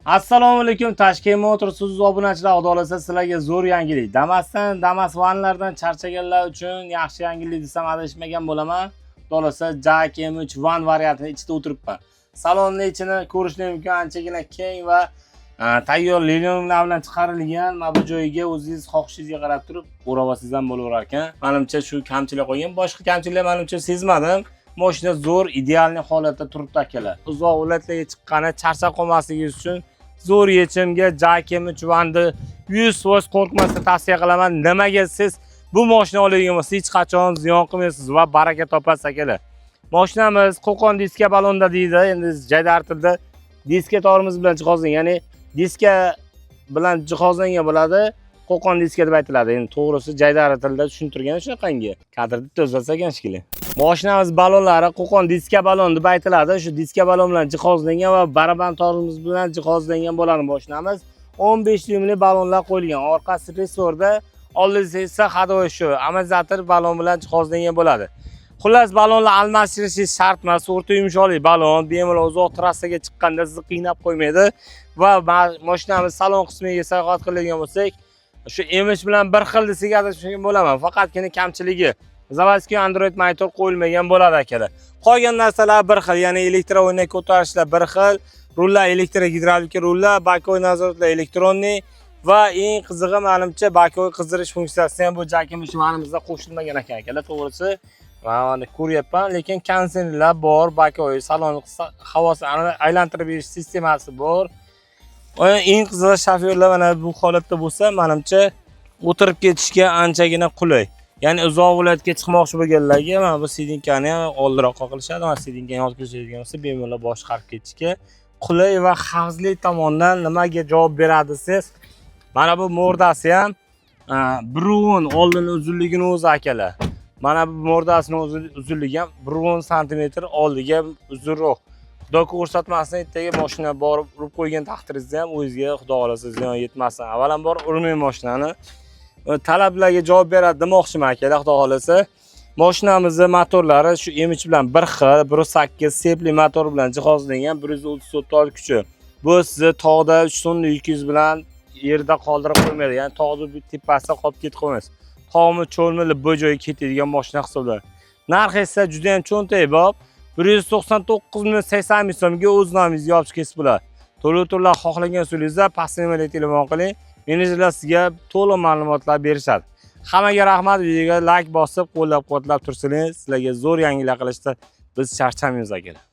Assalomu alaykum Toshkent Motors obunachilar, xudo xolasa sizlarga zo'r yangilik. Damas vanlardan charchaganlar uchun yaxshi yangilik desam adashmagan bo'laman. Xudo xolasa Jack M3 van variantini ichida o'tiribman. Salonni ichini ko'rishning imkoni anchagina keng va tayyor linoleumlar bilan chiqarilgan. Mana bu joyiga o'zingiz xohishingizga qarab turib o'rab ham bo'laverar ekan. Menimcha shu kamchilik qo'ygan. Boshqa kamchiliklar menimcha sezmadim. Mashina zo'r, idealniy holatda turibdi akalar. Uzoq o'latlarga chiqqani charchab qolmasligingiz uchun zo'r yechimga Jack M3 vanni 100% qo'rqmasdan tavsiya qilaman. Nimaga siz bu mashina oladigan bo'lsangiz hech qachon ziyon qilmaysiz va baraka topasiz akalar. Mashinamiz Qo'qon diska balonda deydi. Endi jaydar tilda diska torimiz bilan jihozlangan, ya'ni diska bilan jihozlangan bo'ladi. Qo'qon diska deb aytiladi. Endi to'g'risi jaydar tilda tushuntirgan shunaqangi. Kadrni to'zlasa ekan shekilli. Mashinamiz balonlari Qo'qon diska balon deb aytiladi. Shu diska balon bilan jihozlangan va baraban torimiz bilan jihozlangan bo'ladi mashinamiz. 15 dyumli balonlar qo'yilgan. Orqasi resorda, oldingiz esa hadovoy shu amortizator balon bilan jihozlangan bo'ladi. Xullas balonlar almashtirish shart emas, o'rta yumshoqlik balon, bemalol uzoq trassaga chiqqanda sizni qiynab qo'ymaydi va mashinamiz salon qismiga sayohat qiladigan bo'lsak, shu M3 bilan bir xil desak adashmagan bo'laman. Faqatgina kamchiligi Zavadskiy Android monitor qo'yilmagan bo'ladi akalar. Qolgan narsalar bir xil, ya'ni elektronik ko'tarishlar bir xil, rullar elektro-gidravlik rullar, bakoy nazoratlar elektronniy va eng qizig'i menimcha bakoy qizdirish funksiyasi ham bu Jack M3 vanimizda qo'shilmagan ekan akalar. To'g'risi, mana ko'ryapman, lekin kondisionerlar bor, bakoy salon havosini aylantirib berish sistemasi bor. Eng qizig'i shofyorlar mana bu holatda bo'lsa, menimcha o'tirib ketishga anchagina qulay. Ya'ni uzoq viloyatga chiqmoqchi bo'lganlarga mana bu sidinkani ham oldiroqqa qilishadi. Mana sidinkani olib kirishadigan bo'lsa, bemalol boshqarib ketishga qulay va xavfsizlik tomonidan nimaga javob beradi siz? Mana bu mordasi ham 1.10 oldini uzunligini o'zi akalar. Mana bu mordasini uzunligi ham 1.10 sm oldiga uzunroq. Xudo ko'rsatmasin, ertaga mashina borib urib qo'ygan taqdiringizda ham o'zingizga xudo xolasa ziyon yetmasin. Avvalambor urmang mashinani. Talablarga javob beradi demoqchiman akalar, xudo xolasa. Mashinamizning motorlari shu M3 bilan bir xil, 1.8 sepli motor bilan jihozlangan, 130 ot kuchi. Bu sizni tog'da 3 tonna yukingiz bilan yerda qoldirib qo'ymaydi. Ya'ni tog'ning tepasida qolib ketib qolmaysiz. Tog'mi, cho'lmi bu joyga ketadigan mashina hisoblanadi. Narxi esa juda ham cho'ntay bob. 199.080 so'mga o'z nomingizni yopib kesib bo'ladi. To'lov-to'lov xohlagan so'zingizda pastga telefon qiling. Menejerlar sizga to'liq ma'lumotlar berishadi. Hammaga rahmat, videoga like bosib, qo'llab-quvvatlab tursangiz, sizlarga zo'r yangilik qilishda biz charchamaymiz akalar.